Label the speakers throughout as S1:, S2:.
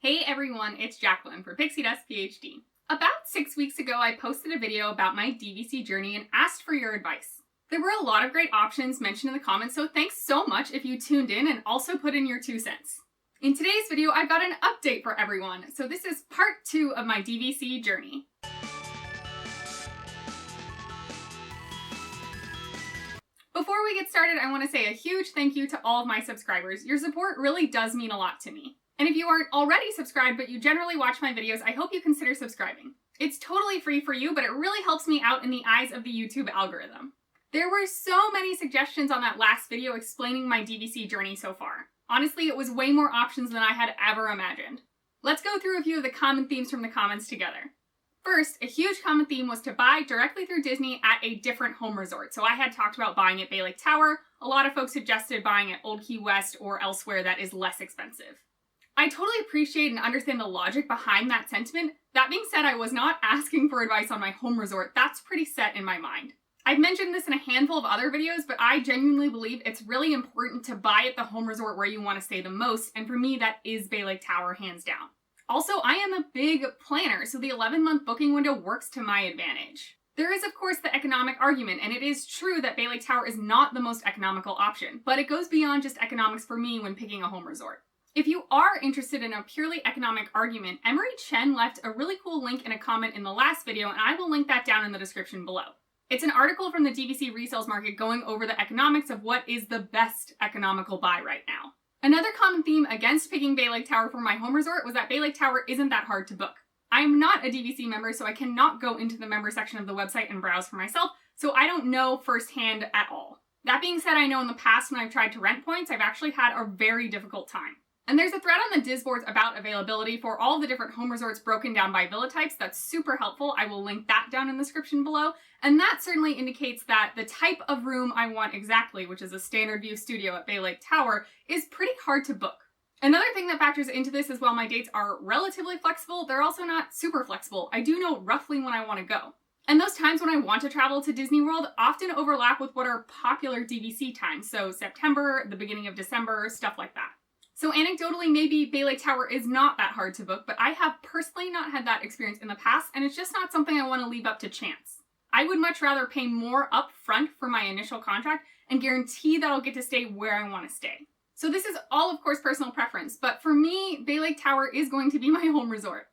S1: Hey everyone, it's Jacqueline for Pixie Dust PhD. About 6 weeks ago, I posted a video about my DVC journey and asked for your advice. There were a lot of great options mentioned in the comments, so thanks so much if you tuned in and also put in your 2 cents. In today's video, I've got an update for everyone, so this is part 2 of my DVC journey. Before we get started, I want to say a huge thank you to all of my subscribers. Your support really does mean a lot to me. And if you aren't already subscribed, but you generally watch my videos, I hope you consider subscribing. It's totally free for you, but it really helps me out in the eyes of the YouTube algorithm. There were so many suggestions on that last video explaining my DVC journey so far. Honestly, it was way more options than I had ever imagined. Let's go through a few of the common themes from the comments together. First, a huge common theme was to buy directly through Disney at a different home resort. So I had talked about buying at Bay Lake Tower. A lot of folks suggested buying at Old Key West or elsewhere that is less expensive. I totally appreciate and understand the logic behind that sentiment. That being said, I was not asking for advice on my home resort. That's pretty set in my mind. I've mentioned this in a handful of other videos, but I genuinely believe it's really important to buy at the home resort where you want to stay the most, and for me that is Bay Lake Tower, hands down. Also, I am a big planner, so the 11-month booking window works to my advantage. There is, of course, the economic argument, and it is true that Bay Lake Tower is not the most economical option, but it goes beyond just economics for me when picking a home resort. If you are interested in a purely economic argument, Emery Chen left a really cool link in a comment in the last video, and I will link that down in the description below. It's an article from the DVC resales market going over the economics of what is the best economical buy right now. Another common theme against picking Bay Lake Tower for my home resort was that Bay Lake Tower isn't that hard to book. I am not a DVC member, so I cannot go into the member section of the website and browse for myself, so I don't know firsthand at all. That being said, I know in the past when I've tried to rent points, I've actually had a very difficult time. And there's a thread on the Diz boards about availability for all the different home resorts broken down by villa types. That's super helpful. I will link that down in the description below. And that certainly indicates that the type of room I want exactly, which is a standard view studio at Bay Lake Tower, is pretty hard to book. Another thing that factors into this is while my dates are relatively flexible, they're also not super flexible. I do know roughly when I want to go. And those times when I want to travel to Disney World often overlap with what are popular DVC times. So September, the beginning of December, stuff like that. So anecdotally, maybe Bay Lake Tower is not that hard to book, but I have personally not had that experience in the past, and it's just not something I want to leave up to chance. I would much rather pay more up front for my initial contract and guarantee that I'll get to stay where I want to stay. So this is all, of course, personal preference, but for me, Bay Lake Tower is going to be my home resort.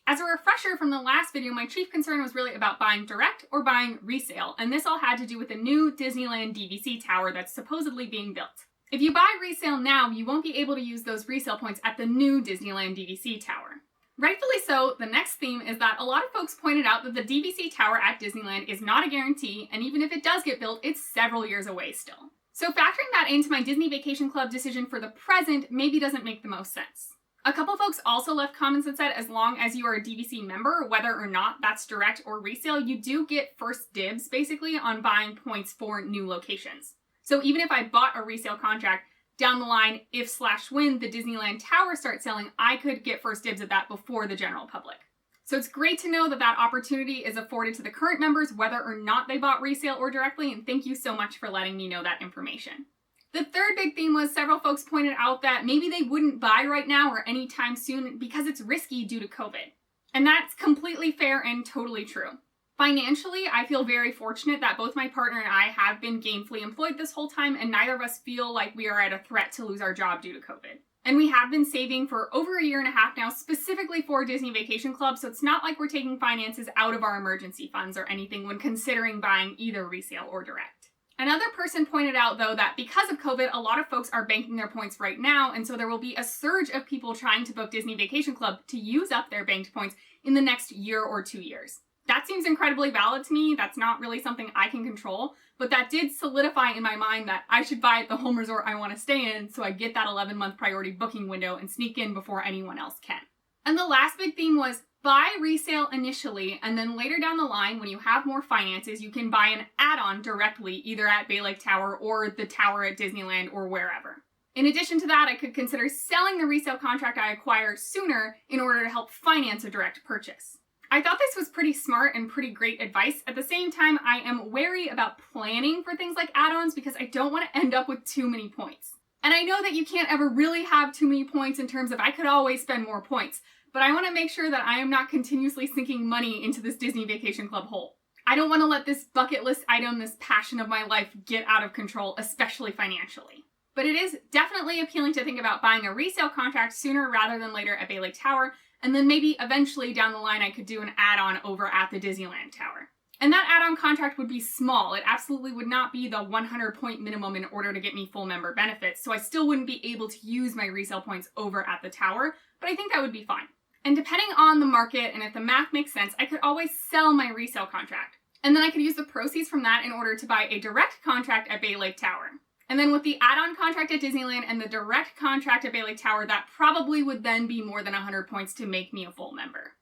S1: As a refresher from the last video, my chief concern was really about buying direct or buying resale, and this all had to do with the new Disneyland DVC Tower that's supposedly being built. If you buy resale now, you won't be able to use those resale points at the new Disneyland DVC Tower. Rightfully so, the next theme is that a lot of folks pointed out that the DVC Tower at Disneyland is not a guarantee, and even if it does get built, it's several years away still. So factoring that into my Disney Vacation Club decision for the present maybe doesn't make the most sense. A couple folks also left comments that said as long as you are a DVC member, whether or not that's direct or resale, you do get first dibs basically on buying points for new locations. So even if I bought a resale contract, down the line, if/when the Disneyland Tower starts selling, I could get first dibs at that before the general public. So it's great to know that that opportunity is afforded to the current members, whether or not they bought resale or directly, and thank you so much for letting me know that information. The third big theme was several folks pointed out that maybe they wouldn't buy right now or anytime soon because it's risky due to COVID. And that's completely fair and totally true. Financially, I feel very fortunate that both my partner and I have been gainfully employed this whole time, and neither of us feel like we are at a threat to lose our job due to COVID. And we have been saving for over a year and a half now, specifically for Disney Vacation Club, so it's not like we're taking finances out of our emergency funds or anything when considering buying either resale or direct. Another person pointed out, though, that because of COVID, a lot of folks are banking their points right now, and so there will be a surge of people trying to book Disney Vacation Club to use up their banked points in the next year or 2 years. That seems incredibly valid to me. That's not really something I can control, but that did solidify in my mind that I should buy at the home resort I want to stay in so I get that 11-month priority booking window and sneak in before anyone else can. And the last big theme was buy resale initially, and then later down the line, when you have more finances, you can buy an add-on directly, either at Bay Lake Tower or the tower at Disneyland or wherever. In addition to that, I could consider selling the resale contract I acquire sooner in order to help finance a direct purchase. I thought this was pretty smart and pretty great advice. At the same time, I am wary about planning for things like add-ons because I don't want to end up with too many points. And I know that you can't ever really have too many points in terms of I could always spend more points, but I want to make sure that I am not continuously sinking money into this Disney Vacation Club hole. I don't want to let this bucket list item, this passion of my life, get out of control, especially financially. But it is definitely appealing to think about buying a resale contract sooner rather than later at Bay Lake Tower, and then maybe eventually down the line I could do an add-on over at the Disneyland Tower. And that add-on contract would be small. It absolutely would not be the 100-point minimum in order to get me full member benefits, so I still wouldn't be able to use my resale points over at the tower, but I think that would be fine. And depending on the market and if the math makes sense, I could always sell my resale contract. And then I could use the proceeds from that in order to buy a direct contract at Bay Lake Tower. And then with the add-on contract at Disneyland and the direct contract at Bay Lake Tower, that probably would then be more than 100 points to make me a full member.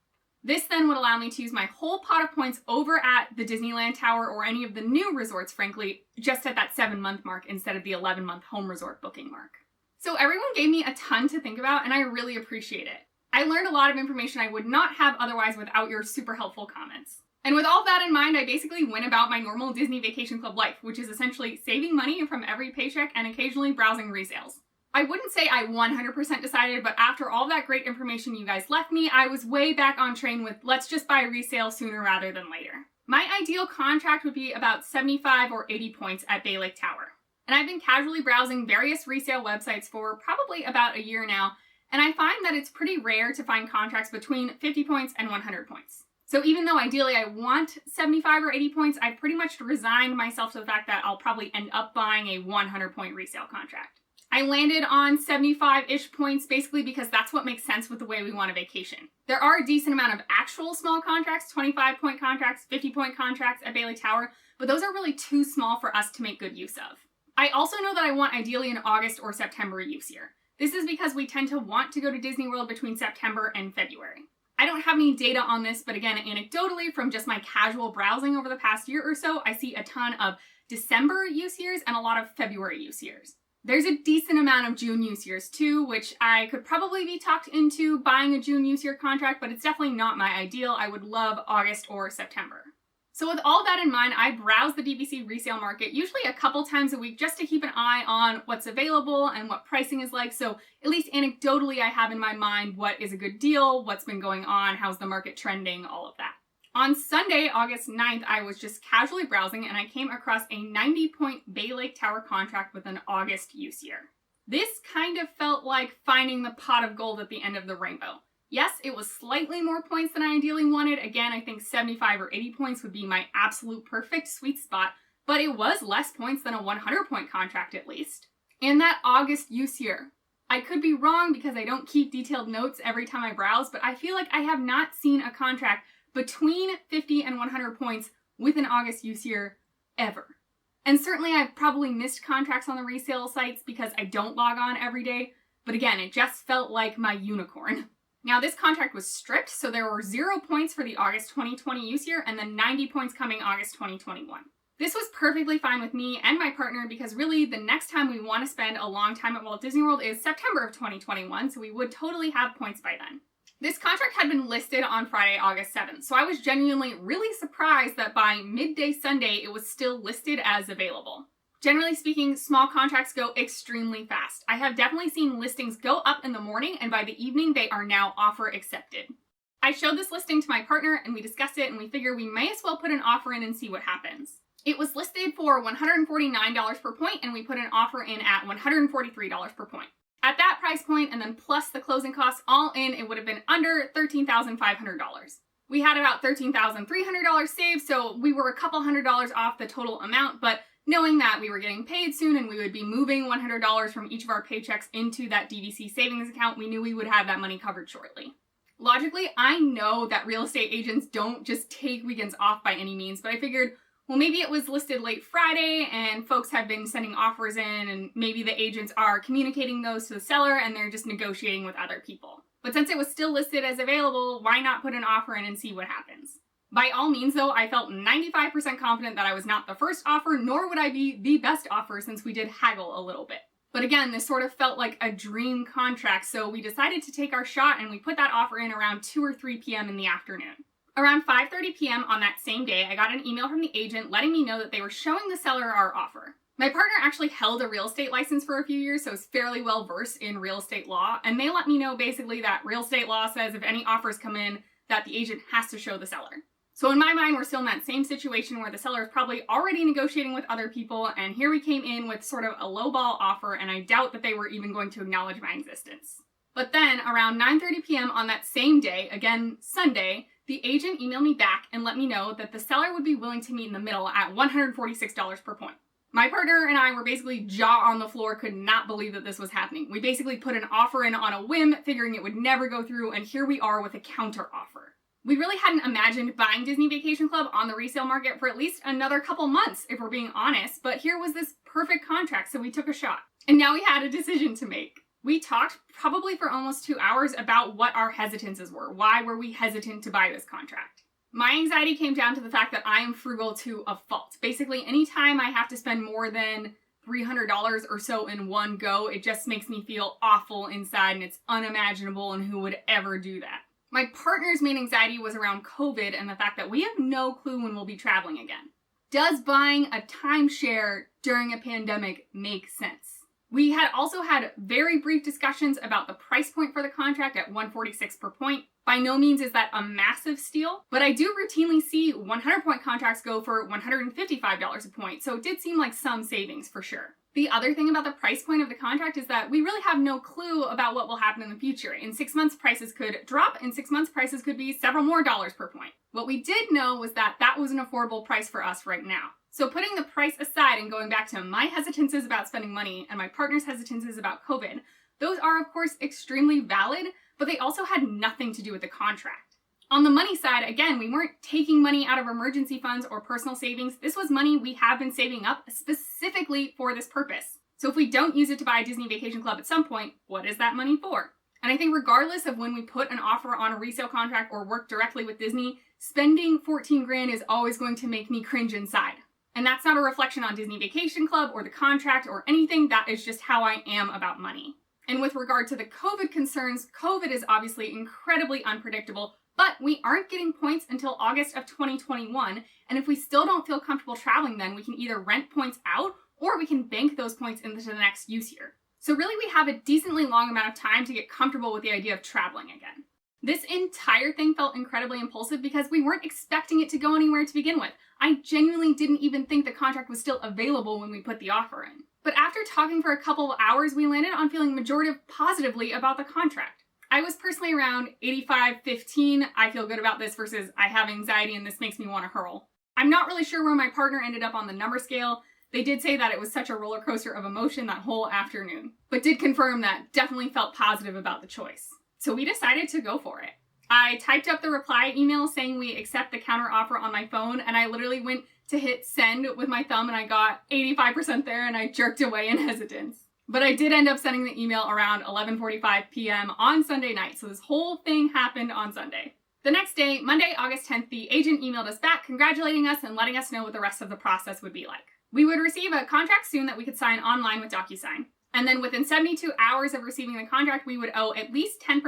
S1: This then would allow me to use my whole pot of points over at the Disneyland Tower or any of the new resorts, frankly, just at that 7-month mark instead of the 11-month home resort booking mark. So everyone gave me a ton to think about, and I really appreciate it. I learned a lot of information I would not have otherwise without your super helpful comments. And with all that in mind, I basically went about my normal Disney Vacation Club life, which is essentially saving money from every paycheck and occasionally browsing resales. I wouldn't say I 100% decided, but after all that great information you guys left me, I was way back on train with let's just buy resale sooner rather than later. My ideal contract would be about 75 or 80 points at Bay Lake Tower. And I've been casually browsing various resale websites for probably about a year now, and I find that it's pretty rare to find contracts between 50 points and 100 points. So even though ideally I want 75 or 80 points, I've pretty much resigned myself to the fact that I'll probably end up buying a 100-point resale contract. I landed on 75-ish points basically because that's what makes sense with the way we want a vacation. There are a decent amount of actual small contracts, 25-point contracts, 50-point contracts at Bay Lake Tower, but those are really too small for us to make good use of. I also know that I want ideally an August or September use year. This is because we tend to want to go to Disney World between September and February. I don't have any data on this, but again, anecdotally from just my casual browsing over the past year or so, I see a ton of December use years and a lot of February use years. There's a decent amount of June use years too, which I could probably be talked into buying a June use year contract, but it's definitely not my ideal. I would love August or September. So with all that in mind, I browse the DVC resale market usually a couple times a week just to keep an eye on what's available and what pricing is like. So at least anecdotally, I have in my mind what is a good deal, what's been going on, how's the market trending, all of that. On Sunday, August 9th, I was just casually browsing and I came across a 90-point Bay Lake Tower contract with an August use year. This kind of felt like finding the pot of gold at the end of the rainbow. Yes, it was slightly more points than I ideally wanted. Again, I think 75 or 80 points would be my absolute perfect sweet spot, but it was less points than a 100-point contract at least. And that August use year. I could be wrong because I don't keep detailed notes every time I browse, but I feel like I have not seen a contract between 50 and 100 points with an August use year ever. And certainly I've probably missed contracts on the resale sites because I don't log on every day, but again, it just felt like my unicorn. Now this contract was stripped, so there were 0 points for the August 2020 use year and then 90 points coming August 2021. This was perfectly fine with me and my partner because really the next time we want to spend a long time at Walt Disney World is September of 2021, so we would totally have points by then. This contract had been listed on Friday, August 7th, so I was genuinely really surprised that by midday Sunday it was still listed as available. Generally speaking, small contracts go extremely fast. I have definitely seen listings go up in the morning and by the evening they are now offer accepted. I showed this listing to my partner and we discussed it and we figured we may as well put an offer in and see what happens. It was listed for $149 per point and we put an offer in at $143 per point. At that price point and then plus the closing costs all in, it would have been under $13,500. We had about $13,300 saved, so we were a couple $100 off the total amount, but knowing that we were getting paid soon and we would be moving $100 from each of our paychecks into that DVC savings account, we knew we would have that money covered shortly. Logically, I know that real estate agents don't just take weekends off by any means, but I figured, well, maybe it was listed late Friday and folks have been sending offers in and maybe the agents are communicating those to the seller and they're just negotiating with other people. But since it was still listed as available, why not put an offer in and see what happens? By all means, though, I felt 95% confident that I was not the first offer, nor would I be the best offer since we did haggle a little bit. But again, this sort of felt like a dream contract, so we decided to take our shot and we put that offer in around 2 or 3 p.m. in the afternoon. Around 5:30 p.m. on that same day, I got an email from the agent letting me know that they were showing the seller our offer. My partner actually held a real estate license for a few years, so is fairly well versed in real estate law, and they let me know basically that real estate law says if any offers come in, that the agent has to show the seller. So in my mind, we're still in that same situation where the seller is probably already negotiating with other people, and here we came in with sort of a lowball offer, and I doubt that they were even going to acknowledge my existence. But then around 9:30 p.m. on that same day, again Sunday, the agent emailed me back and let me know that the seller would be willing to meet in the middle at $146 per point. My partner and I were basically jaw on the floor, could not believe that this was happening. We basically put an offer in on a whim, figuring it would never go through, and here we are with a counter offer. We really hadn't imagined buying Disney Vacation Club on the resale market for at least another couple months, if we're being honest, but here was this perfect contract, so we took a shot. And now we had a decision to make. We talked probably for almost 2 hours about what our hesitances were. Why were we hesitant to buy this contract? My anxiety came down to the fact that I am frugal to a fault. Basically, anytime I have to spend more than $300 or so in one go, it just makes me feel awful inside, and it's unimaginable, and who would ever do that? My partner's main anxiety was around COVID and the fact that we have no clue when we'll be traveling again. Does buying a timeshare during a pandemic make sense? We had also had very brief discussions about the price point for the contract at $146 per point. By no means is that a massive steal, but I do routinely see 100-point contracts go for $155 a point, so it did seem like some savings for sure. The other thing about the price point of the contract is that we really have no clue about what will happen in the future. In 6 months, prices could drop. In 6 months, prices could be several more dollars per point. What we did know was that that was an affordable price for us right now. So putting the price aside and going back to my hesitances about spending money and my partner's hesitances about COVID, those are of course extremely valid, but they also had nothing to do with the contract. On the money side, again, we weren't taking money out of emergency funds or personal savings. This was money we have been saving up specifically for this purpose. So if we don't use it to buy a Disney Vacation Club at some point, what is that money for? And I think regardless of when we put an offer on a resale contract or work directly with Disney, spending 14 grand is always going to make me cringe inside. And that's not a reflection on Disney Vacation Club or the contract or anything. That is just how I am about money. And with regard to the COVID concerns, COVID is obviously incredibly unpredictable, but we aren't getting points until August of 2021. And if we still don't feel comfortable traveling then, we can either rent points out or we can bank those points into the next use year. So really we have a decently long amount of time to get comfortable with the idea of traveling again. This entire thing felt incredibly impulsive because we weren't expecting it to go anywhere to begin with. I genuinely didn't even think the contract was still available when we put the offer in. But after talking for a couple of hours, we landed on feeling majority positively about the contract. I was personally around 85-15. I feel good about this versus I have anxiety and this makes me want to hurl. I'm not really sure where my partner ended up on the number scale. They did say that it was such a roller coaster of emotion that whole afternoon, but did confirm that definitely felt positive about the choice. So we decided to go for it. I typed up the reply email saying we accept the counter offer on my phone, and I literally went to hit send with my thumb and I got 85% there and I jerked away in hesitance. But I did end up sending the email around 11:45 p.m. on Sunday night, so this whole thing happened on Sunday. The next day, Monday, August 10th, the agent emailed us back congratulating us and letting us know what the rest of the process would be like. We would receive a contract soon that we could sign online with DocuSign. And then within 72 hours of receiving the contract, we would owe at least 10%,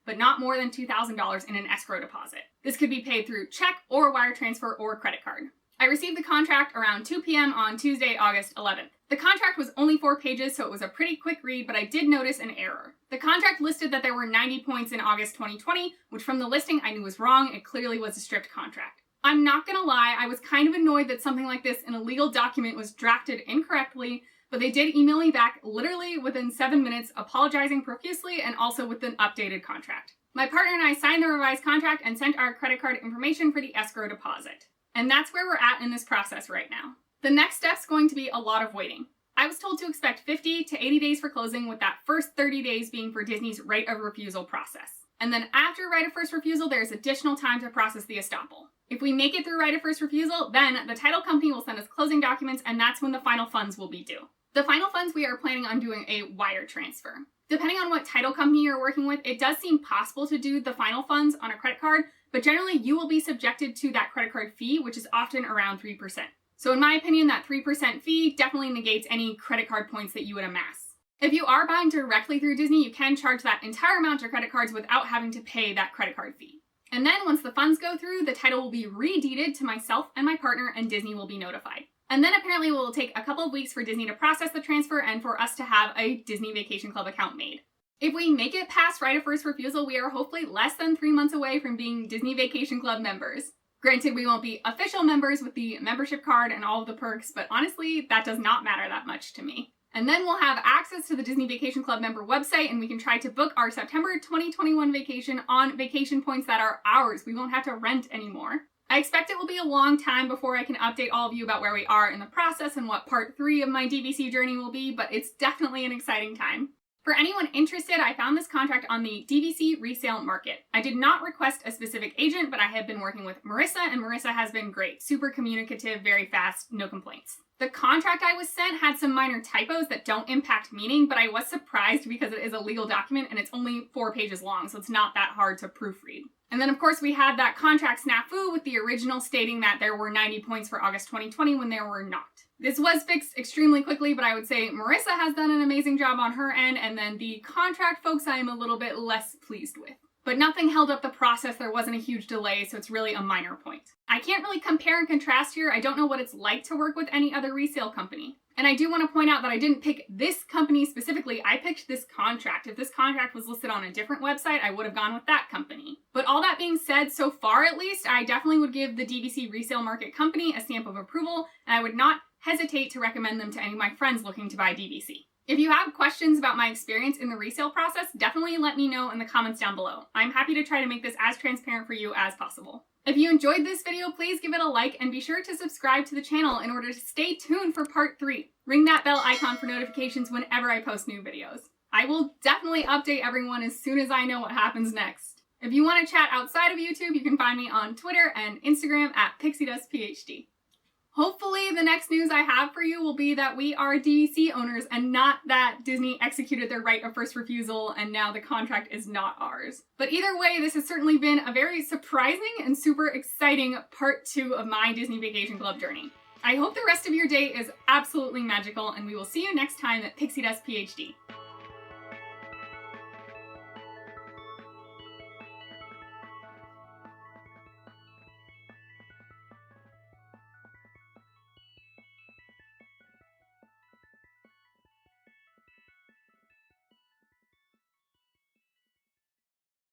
S1: but not more than $2,000 in an escrow deposit. This could be paid through check or wire transfer or credit card. I received the contract around 2 p.m. on Tuesday, August 11th. The contract was only 4 pages, so it was a pretty quick read, but I did notice an error. The contract listed that there were 90 points in August 2020, which from the listing I knew was wrong. It clearly was a stripped contract. I'm not gonna lie, I was kind of annoyed that something like this in a legal document was drafted incorrectly, but they did email me back literally within 7 minutes, apologizing profusely and also with an updated contract. My partner and I signed the revised contract and sent our credit card information for the escrow deposit. And that's where we're at in this process right now. The next step's going to be a lot of waiting. I was told to expect 50 to 80 days for closing, with that first 30 days being for Disney's right of refusal process. And then after right of first refusal, there's additional time to process the estoppel. If we make it through right of first refusal, then the title company will send us closing documents, and that's when the final funds will be due. The final funds, we are planning on doing a wire transfer. Depending on what title company you're working with, it does seem possible to do the final funds on a credit card, but generally you will be subjected to that credit card fee, which is often around 3%. So in my opinion, that 3% fee definitely negates any credit card points that you would amass. If you are buying directly through Disney, you can charge that entire amount to credit cards without having to pay that credit card fee. And then once the funds go through, the title will be redeeded to myself and my partner, and Disney will be notified. And then apparently it will take a couple of weeks for Disney to process the transfer and for us to have a Disney Vacation Club account made. If we make it past right of first refusal, we are hopefully less than 3 months away from being Disney Vacation Club members. Granted, we won't be official members with the membership card and all of the perks, but honestly, that does not matter that much to me. And then we'll have access to the Disney Vacation Club member website, and we can try to book our September 2021 vacation on vacation points that are ours. We won't have to rent anymore. I expect it will be a long time before I can update all of you about where we are in the process and what part 3 of my DVC journey will be, but it's definitely an exciting time. For anyone interested, I found this contract on the DVC Resale market. I did not request a specific agent, but I have been working with Marissa, and Marissa has been great. Super communicative, very fast, no complaints. The contract I was sent had some minor typos that don't impact meaning, but I was surprised because it is a legal document and it's only 4 pages long, so it's not that hard to proofread. And then of course we had that contract snafu with the original stating that there were 90 points for August 2020 when there were not. This was fixed extremely quickly, but I would say Marissa has done an amazing job on her end, and then the contract folks I am a little bit less pleased with. But nothing held up the process, there wasn't a huge delay, so it's really a minor point. I can't really compare and contrast here. I don't know what it's like to work with any other resale company. And I do want to point out that I didn't pick this company specifically, I picked this contract. If this contract was listed on a different website, I would have gone with that company. But all that being said, so far at least, I definitely would give the DVC Resale Market Company a stamp of approval, and I would not hesitate to recommend them to any of my friends looking to buy DVC. If you have questions about my experience in the resale process, definitely let me know in the comments down below. I'm happy to try to make this as transparent for you as possible. If you enjoyed this video, please give it a like and be sure to subscribe to the channel in order to stay tuned for part 3. Ring that bell icon for notifications whenever I post new videos. I will definitely update everyone as soon as I know what happens next. If you want to chat outside of YouTube, you can find me on Twitter and Instagram at PixieDustPhD. Hopefully the next news I have for you will be that we are DVC owners and not that Disney executed their right of first refusal and now the contract is not ours. But either way, this has certainly been a very surprising and super exciting part 2 of my Disney Vacation Club journey. I hope the rest of your day is absolutely magical, and we will see you next time at Pixie Dust PhD.